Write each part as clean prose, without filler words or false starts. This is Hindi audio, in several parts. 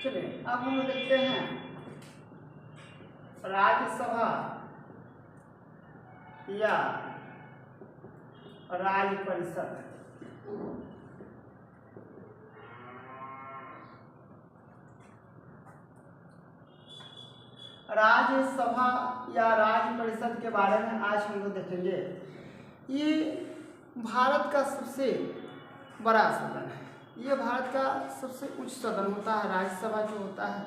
चलिए अब हम देखते हैं राज्यसभा या राज्य परिषद। राज्यसभा या राज्य परिषद के बारे में आज हम लोग देखेंगे। ये भारत का सबसे बड़ा सदन है। ये भारत का सबसे उच्च सदन होता है। राज्यसभा जो होता है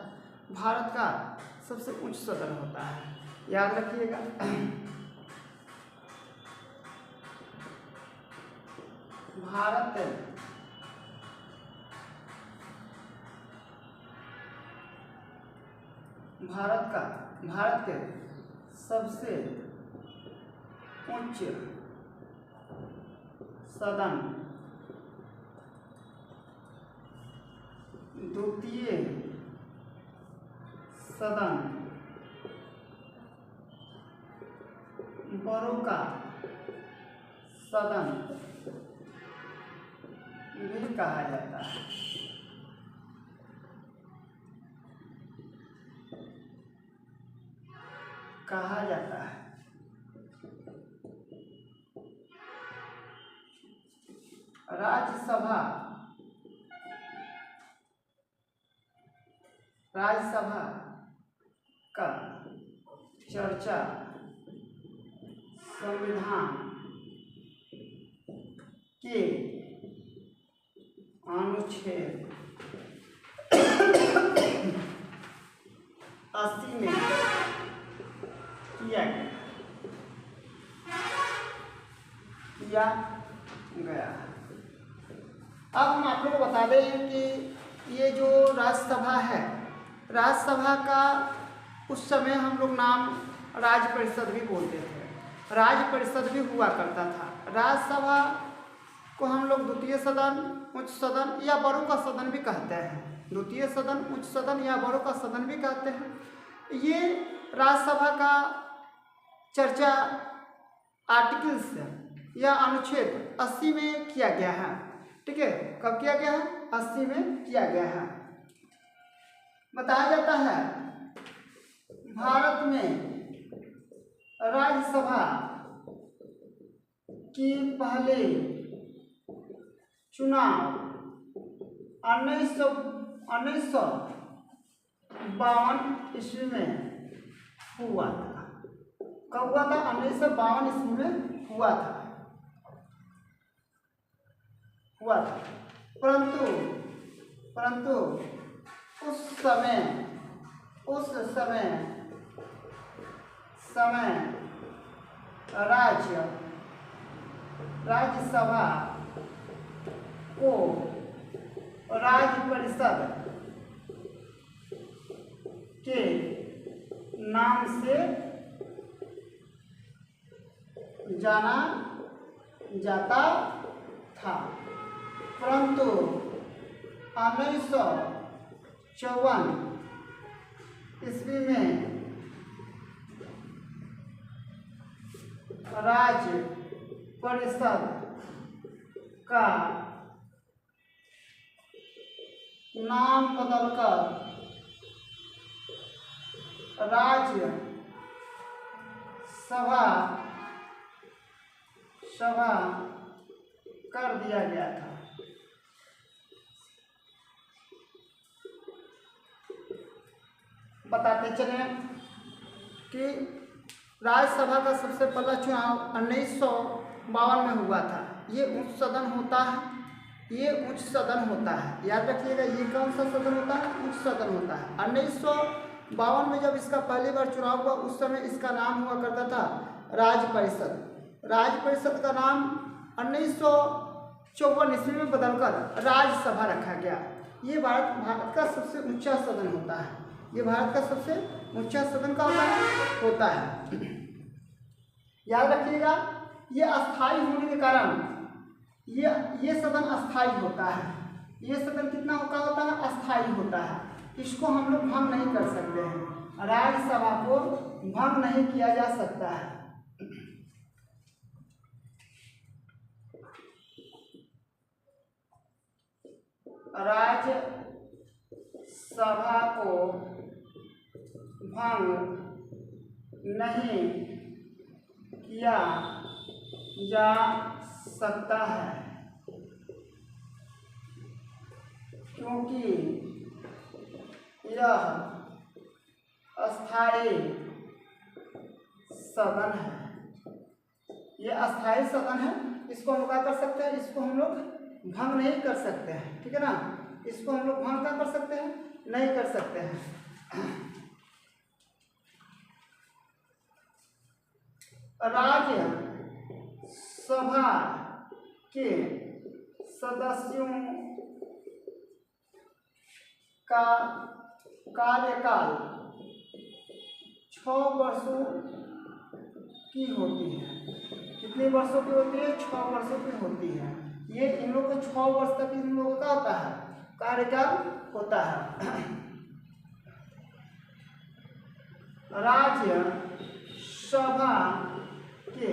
भारत का सबसे उच्च सदन होता है, याद रखिएगा। भारत के सबसे उच्च सदन द्वितीय सदन बड़ों का सदन भी कहा जाता है। राज्यसभा का चर्चा संविधान के अनुच्छेद 80 में किया गया। अब हम आप लोग को बता दें कि ये जो राज्यसभा है, राज्यसभा का उस समय हम लोग नाम राज्य परिषद भी बोलते थे। राज्य परिषद भी हुआ करता था। राज्यसभा को हम लोग द्वितीय सदन, उच्च सदन या बड़ों का सदन भी कहते हैं। द्वितीय सदन, उच्च सदन या बड़ों का सदन भी कहते हैं। ये राज्यसभा का चर्चा आर्टिकल्स या अनुच्छेद 80 में किया गया है। ठीक है, कब किया गया है? 80 में किया गया है। बताया जाता है भारत में राज्यसभा की पहले चुनाव 1952 ईस्वी में हुआ था। कब हुआ था? 1952 ईस्वी में हुआ था। परंतु उस समय राज्यसभा को राज्य परिषद के नाम से जाना जाता था। परंतु 1954 ईस्वी में राज्य परिषद का नाम बदलकर राज्य सभा कर दिया गया था। बताते चले कि राज्यसभा का सबसे पहला चुनाव 1952 में हुआ था। ये उच्च सदन होता है। याद रखिएगा, ये कौन सा सदन होता है? उच्च सदन होता है। 1952 में जब इसका पहली बार चुनाव हुआ, उस समय इसका नाम हुआ करता था राज्य परिषद। राज्य परिषद का नाम 1954 ईस्वी में बदलकर राज्यसभा रखा गया। ये भारत का सबसे ऊंचा सदन होता है। ये भारत का सबसे ऊंचा सदन का होता है। याद रखिएगा, ये अस्थाई होने के कारण ये सदन अस्थाई होता है। ये सदन कितना होता है? अस्थाई होता है। इसको हम लोग भंग नहीं कर सकते हैं। राज्यसभा को भंग नहीं किया जा सकता है। राज्यसभा सभा को भंग नहीं किया जा सकता है, क्योंकि यह अस्थायी सदन है। ये अस्थायी सदन है, इसको हम लोग क्या कर सकते हैं, इसको हम लोग भंग नहीं कर सकते हैं, ठीक है ना। इसको हम लोग भंग क्या कर सकते हैं, नहीं कर सकते हैं। राज्य सभा के सदस्यों का कार्यकाल 6 वर्षों की होती है। कितने वर्षों की होती है, 6 वर्षों की होती है। ये इन लोगों को 6 वर्ष तक इन लोगों का होता है, कार्यकाल होता है। राज्य सभा के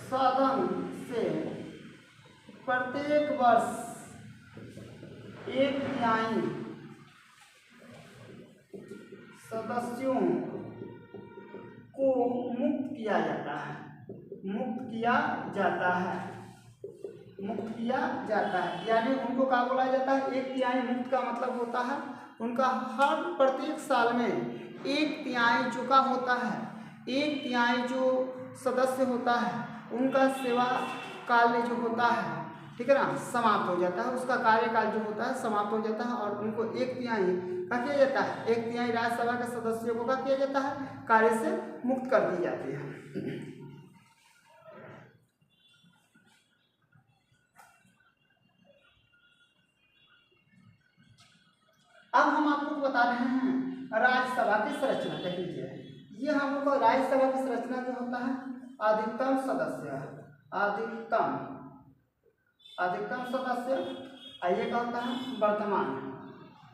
सदन से प्रत्येक वर्ष 1/3 सदस्यों को मुक्त किया जाता है, मुक्त किया जाता है, मुक्त किया जाता है। यानी उनको क्या बोला जाता है, 1/3 मुक्त का मतलब होता है उनका हर प्रत्येक साल में 1/3 जो का होता है, 1/3 जो सदस्य होता है उनका सेवा काल जो होता है, ठीक है ना, समाप्त हो जाता है। उसका कार्यकाल जो होता है समाप्त हो जाता है और उनको 1/3 का किया जाता है, 1/3 राज्यसभा के सदस्यों को क्या किया जाता है, कार्य से मुक्त कर दी जाती है। अब हम आपको बता रहे हैं राज्यसभा की संरचना। देख लीजिए, ये हम लोग को राज्यसभा की संरचना जो होता है, अधिकतम सदस्य, अधिकतम सदस्य, आइए का होता है वर्तमान।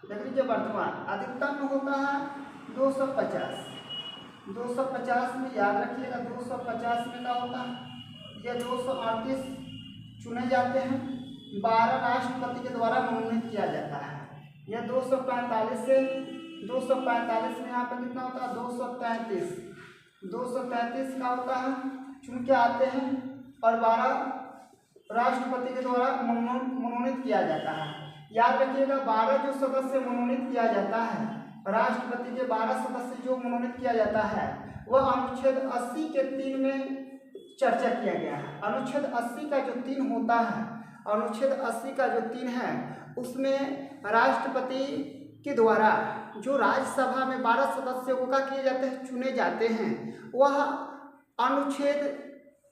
देख लीजिए, वर्तमान अधिकतम में होता है 250। 250 में याद रखिएगा, 250 में क्या होता है, ये 238 चुने जाते हैं, 12 राष्ट्रपति के द्वारा मनोनीत किया जाता है। यह 245 से 245 में यहाँ पर कितना होता है, 233 का होता है, चुन के आते हैं और 12 राष्ट्रपति के द्वारा मनोनीत किया जाता है। याद रखिएगा, 12 जो सदस्य मनोनीत किया जाता है, राष्ट्रपति के 12 सदस्य जो मनोनीत किया जाता है, वह अनुच्छेद 80 के 3 में चर्चा किया गया है। अनुच्छेद 80 का जो 3 होता है, अनुच्छेद 80 का जो 3 है, उसमें राष्ट्रपति के द्वारा जो राज्यसभा में 12 सदस्यों को क्या किए जाते हैं, चुने जाते हैं, वह अनुच्छेद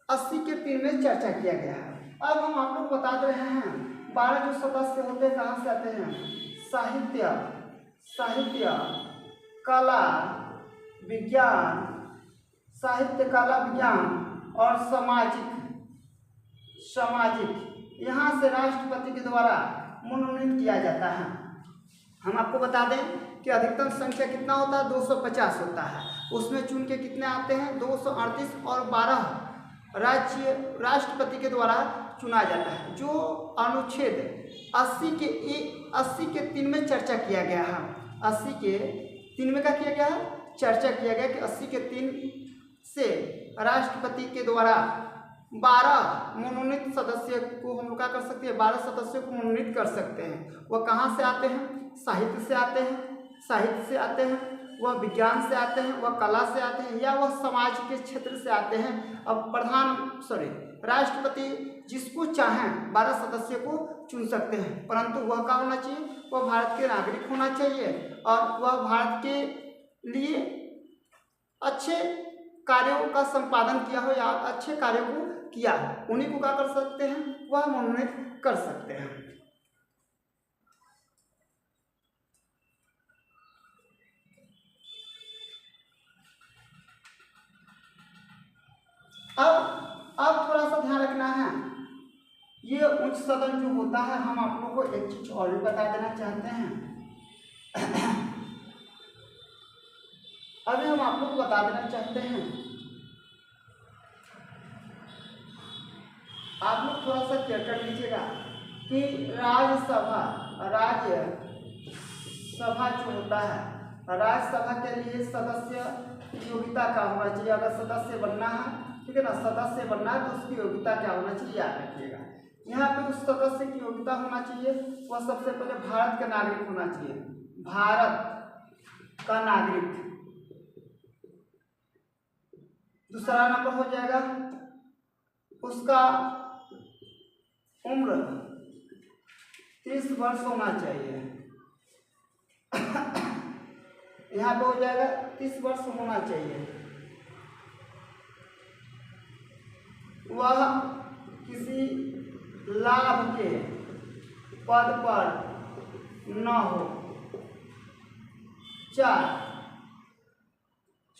80 के 3 में चर्चा किया गया है। अब हम आप लोग बता रहे हैं 12 जो सदस्य होते हैं कहाँ से आते हैं, साहित्य, कला, विज्ञान, साहित्य, कला, विज्ञान और सामाजिक यहाँ से राष्ट्रपति के द्वारा मनोनीत किया जाता है। हम आपको बता दें कि अधिकतम संख्या कितना होता है, 250 होता है। उसमें चुन के कितने आते हैं, 238 और 12 राष्ट्रपति के द्वारा चुना जाता है। जो अनुच्छेद 80 के 3 में चर्चा किया गया है, 80 के 3 में क्या किया गया है, चर्चा किया गया कि 80 के 3 से राष्ट्रपति के द्वारा 12 मनोनीत सदस्य को हम लोग क्या कर सकते हैं, 12 सदस्यों को मनोनीत कर सकते हैं। वह कहाँ से आते हैं, साहित्य से आते हैं, वह विज्ञान से आते हैं, वह कला से आते हैं, या वह समाज के क्षेत्र से आते हैं। अब राष्ट्रपति जिसको चाहें 12 सदस्यों को चुन सकते हैं, परंतु वह क्या होना चाहिए, वह भारत के नागरिक होना चाहिए और वह भारत के लिए अच्छे कार्यों का संपादन किया हो या अच्छे कार्यों को किया हो, उन्हीं को क्या कर सकते हैं, वह मनोनीत कर सकते हैं। अब थोड़ा सा ध्यान रखना है, ये उच्च सदन जो होता है, हम आप लोगों को एक चीज और भी बता देना चाहते हैं। अभी हम आप लोग को बता देना चाहते हैं, आप लोग थोड़ा सा क्लियर कर लीजिएगा कि राज्यसभा, राज्य सभा जो होता है, राज्यसभा के लिए सदस्य की योग्यता क्या होना चाहिए? अगर सदस्य बनना है, ठीक है ना, सदस्य बनना है तो उसकी योग्यता क्या होना चाहिए, याद रखिएगा। यहाँ पे उस सदस्य की योग्यता होना चाहिए वह सबसे पहले भारत का नागरिक होना चाहिए, भारत का नागरिक। दूसरा नंबर हो जाएगा उसका उम्र 30 वर्ष होना चाहिए। यहाँ पे हो जाएगा 30 वर्ष होना चाहिए। वह किसी लाभ के पद पर न हो।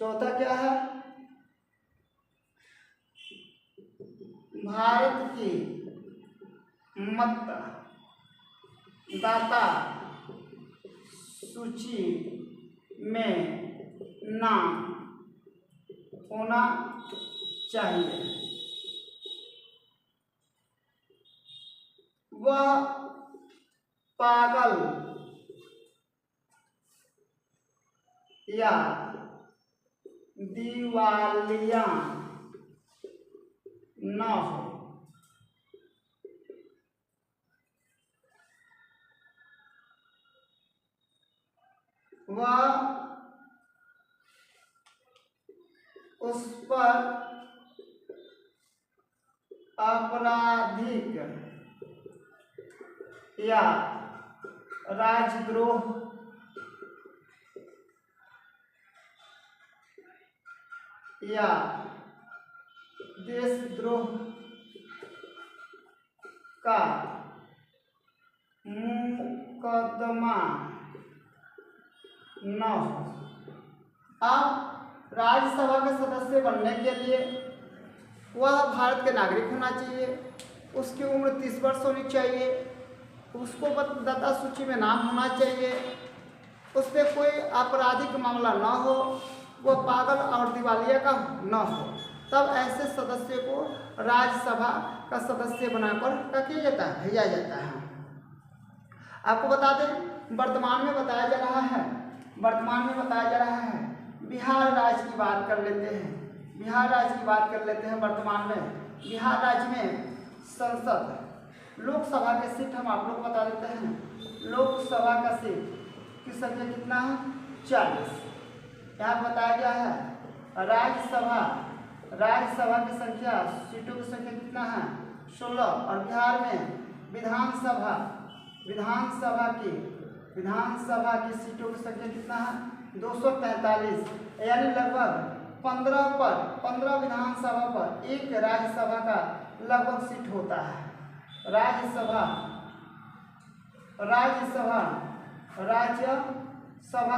चौथा क्या है? भारत की मतदाता सूची में नाम होना चाहिए। वह पागल या दिवालिया न हो। वह उस पर आपराधिक या राजद्रोह या देशद्रोह का मुकदमा न हो। अब राज्यसभा के सदस्य बनने के लिए वह भारत के नागरिक होना चाहिए, उसकी उम्र 30 वर्ष होनी चाहिए, उसको मतदाता सूची में नाम होना चाहिए, उस पर कोई आपराधिक मामला न हो, वह पागल और दिवालिया का न हो, तब ऐसे सदस्य को राज्यसभा का सदस्य बनाकर क्या किया जाता है, भेजा जाता है। आपको बता दें वर्तमान में बताया जा रहा है बिहार राज्य की बात कर लेते हैं। वर्तमान में बिहार राज्य में संसद लोकसभा के सीट हम आप लोग बता देते हैं। लोकसभा का सीट की संख्या कितना है? 40। यहाँ बताया गया है राज्यसभा की संख्या, सीटों की संख्या कितना है? 16। और बिहार में विधानसभा की सीटों की संख्या कितना है? 243, यानी लगभग 15 विधानसभा पर एक राज्यसभा का लगभग सीट होता है। राज्यसभा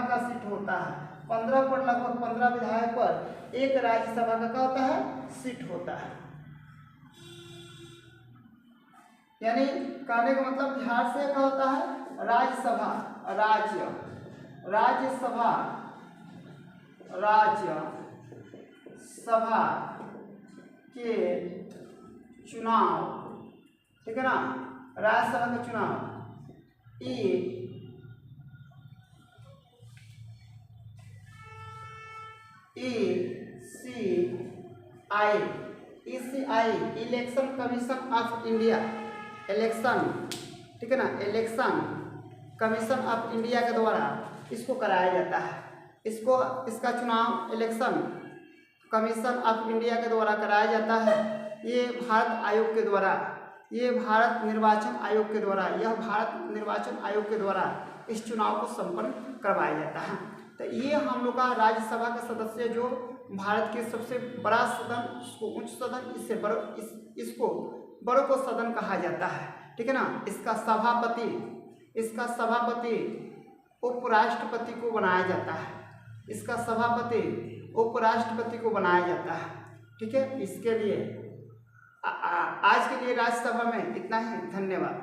का सीट होता है 15 पर, लगभग 15 विधायक पर एक राज्यसभा का क्या होता है? सीट होता है। यानी कहने का मतलब बिहार से क्या होता है? राज्यसभा के चुनाव, ठीक है ना, राज्यसभा का चुनाव ECI election commission of India, ठीक है ना, इलेक्शन कमीशन ऑफ इंडिया के द्वारा इसको कराया जाता है। इसका चुनाव इलेक्शन कमीशन ऑफ इंडिया के द्वारा कराया जाता है। ये भारत निर्वाचन आयोग के द्वारा इस चुनाव को संपन्न करवाया जाता है। तो ये हम लोग का राज्यसभा के सदस्य जो भारत के सबसे बड़ा सदन, इसको उच्च सदन, इसको बड़ों को सदन कहा जाता है, ठीक है ना। इसका सभापति उपराष्ट्रपति को बनाया जाता है। ठीक है। इसके लिए आज के लिए राज्यसभा में इतना ही। धन्यवाद।